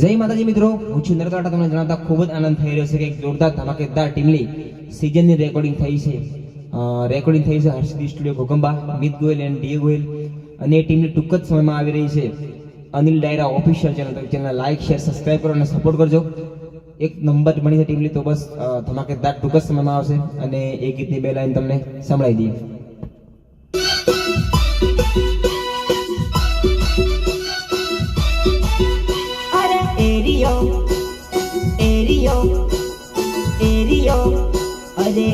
જય માતાજી મિત્રો, હું છું નરકાટા. તમને જણાવતા ખૂબ જ આનંદ થઈ રહ્યો છે કે એક જોરદાર ધમાકેદાર ટીમની સિઝનની રેકોર્ડિંગ થઈ છે. Harshadi studio Ghoghamba, Mit Goyal and D A Goyal, અને એ ટીમની ટૂંક જ સમયમાં આવી રહી છે અનિલ ડાયરા ઓફિશિયલ ચેનલ. તો ચેનલને લાઈક, શેર, સબસ્ક્રાઈબ કરો અને સપોર્ટ કરજો. એક નંબર બની છે ટીમની, તો બસ ધમાકેદાર ટૂંક જ સમયમાં આવશે. અને એ ગીતની બે લાઈન તમને સંભળાવી દઈએ. एरियो एरियो एरियो अरे